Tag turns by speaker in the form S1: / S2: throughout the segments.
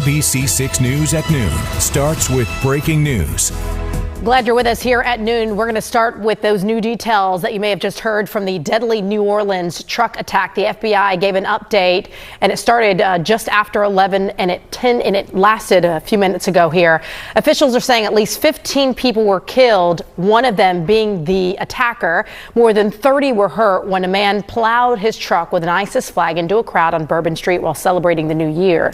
S1: NBC 6 News at noon starts with breaking news.
S2: Glad you're with us here at noon. We're going to start with those new details that you may have just heard from the deadly New Orleans truck attack. The FBI gave an update, and it started just after 11 and it lasted a few minutes ago here. Officials are saying at least 15 people were killed, one of them being the attacker. More than 30 were hurt when a man plowed his truck with an ISIS flag into a crowd on Bourbon Street while celebrating the new year.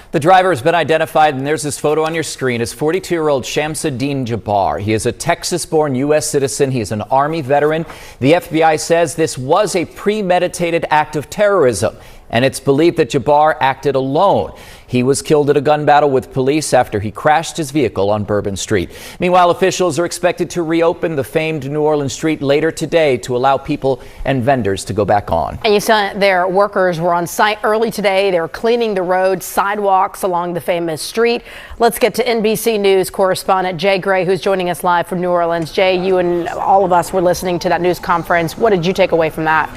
S3: The driver has been identified, and there's this photo on your screen, as 42-year-old Shamsuddin Jabbar. He is a Texas-born U.S. citizen. He is an Army veteran. The FBI says this was a premeditated act of terrorism, and it's believed that Jabbar acted alone. He was killed at a gun battle with police after he crashed his vehicle on Bourbon Street. Meanwhile, officials are expected to reopen the famed New Orleans street later today to allow people and vendors to go back on.
S2: And you saw their workers were on site early today. They were cleaning the roads, sidewalks along the famous street. Let's get to NBC News correspondent Jay Gray, who's joining us live from New Orleans. Jay, you and all of us were listening to that news conference. What did you take away from that?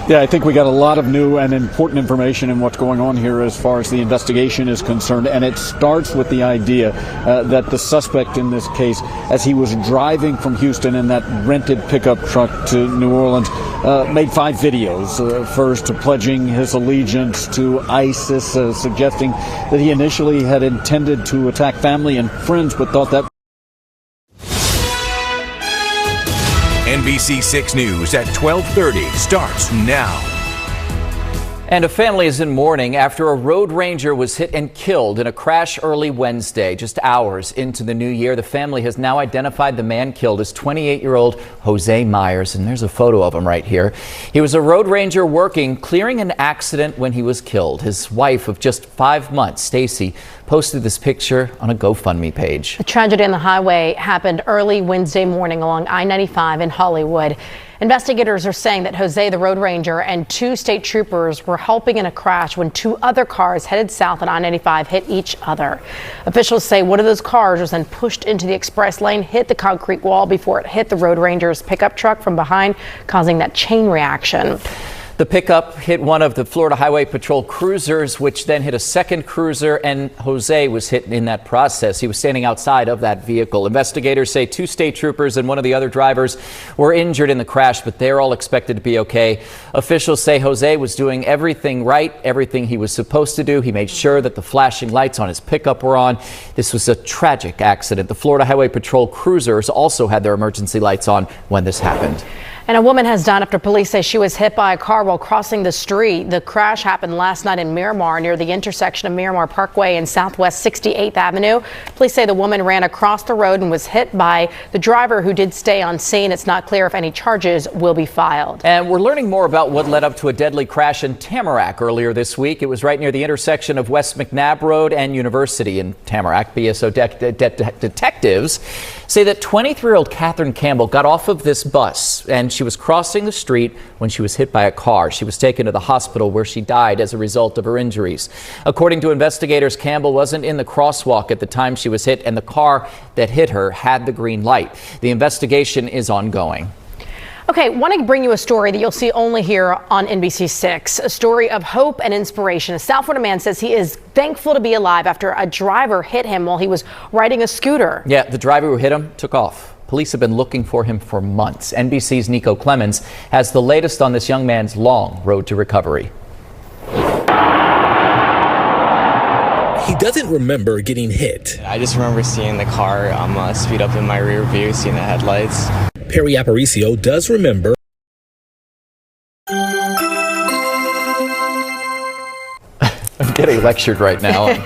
S4: Yeah, I think we got a lot of new and important information in what's going on here as far as the investigation is concerned. And it starts with the idea that the suspect in this case, as he was driving from Houston in that rented pickup truck to New Orleans, made 5 videos. First, pledging his allegiance to ISIS, suggesting that he initially had intended to attack family and friends, but thought that
S1: NBC 6 News at 12:30 starts now.
S3: And a family is in mourning after a road ranger was hit and killed in a crash early Wednesday, just hours into the new year. The family has now identified the man killed as 28-year-old Jose Myers, and there's a photo of him right here. He was a road ranger working, clearing an accident when he was killed. His wife of just 5 months, Stacy, posted this picture on a GoFundMe page.
S2: The tragedy on the highway happened early Wednesday morning along I-95 in Hollywood. Investigators are saying that Jose, the road ranger, and 2 state troopers were helping in a crash when 2 other cars headed south on I-95 hit each other. Officials say one of those cars was then pushed into the express lane, hit the concrete wall before it hit the road ranger's pickup truck from behind, causing that chain reaction.
S3: The pickup hit one of the Florida Highway Patrol cruisers, which then hit a second cruiser, and Jose was hit in that process. He was standing outside of that vehicle. Investigators say 2 state troopers and one of the other drivers were injured in the crash, but they're all expected to be okay. Officials say Jose was doing everything right, everything he was supposed to do. He made sure that the flashing lights on his pickup were on. This was a tragic accident. The Florida Highway Patrol cruisers also had their emergency lights on when this happened.
S2: And a woman has died after police say she was hit by a car while crossing the street. The crash happened last night in Miramar near the intersection of Miramar Parkway and Southwest 68th Avenue. Police say the woman ran across the road and was hit by the driver, who did stay on scene. It's not clear if any charges will be filed.
S3: And we're learning more about what led up to a deadly crash in Tamarack earlier this week. It was right near the intersection of West McNabb Road and University in Tamarack. BSO detectives say that 23-year-old Catherine Campbell got off of this bus and she was crossing the street when she was hit by a car. She was taken to the hospital where she died as a result of her injuries. According to investigators, Campbell wasn't in the crosswalk at the time she was hit, and the car that hit her had the green light. The investigation is ongoing.
S2: Okay, want to bring you a story that you'll see only here on NBC 6, a story of hope and inspiration. A South Florida man says he is thankful to be alive after a driver hit him while he was riding a scooter.
S3: Yeah, the driver who hit him took off. Police have been looking for him for months. NBC's Nico Clemens has the latest on this young man's long road to recovery.
S5: He doesn't remember getting hit.
S6: I just remember seeing the car speed up in my rear view, seeing the headlights.
S5: Perry Aparicio does remember.
S3: I'm getting lectured right now on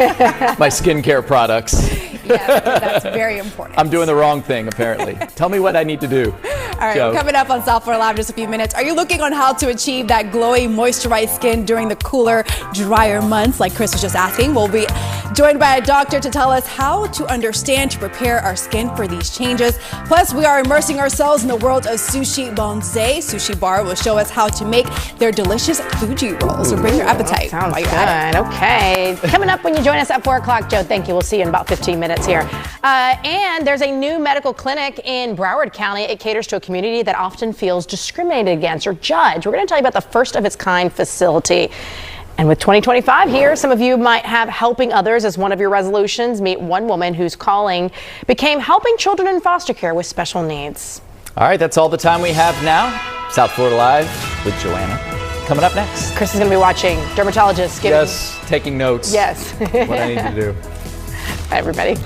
S3: my skincare products.
S7: Yeah, that's very important.
S3: I'm doing the wrong thing, apparently. Tell me what I need to do.
S7: All right, coming up on South Florida Live in just a few minutes. Are you looking on how to achieve that glowy, moisturized skin during the cooler, drier months, like Kris was just asking? We'll be joined by a doctor to tell us how to understand to prepare our skin for these changes. Plus, we are immersing ourselves in the world of sushi bonze. Sushi Bar will show us how to make their delicious Fuji rolls. So bring your appetite.
S2: Sounds good. Okay. Coming up when you join us at 4 o'clock, Joe, thank you. We'll see you in about 15 minutes here. And there's a new medical clinic in Broward County. It caters to a community that often feels discriminated against or judged. We're going to tell you about the first of its kind facility. And with 2025 here, some of you might have helping others as one of your resolutions. Meet one woman whose calling became helping children in foster care with special needs.
S3: All right, that's all the time we have now. South Florida Live with Joanna. Coming up next.
S2: Kris is going to be watching. Dermatologist giving.
S3: Yes, taking notes.
S2: Yes.
S3: What I need to do.
S2: Bye, everybody.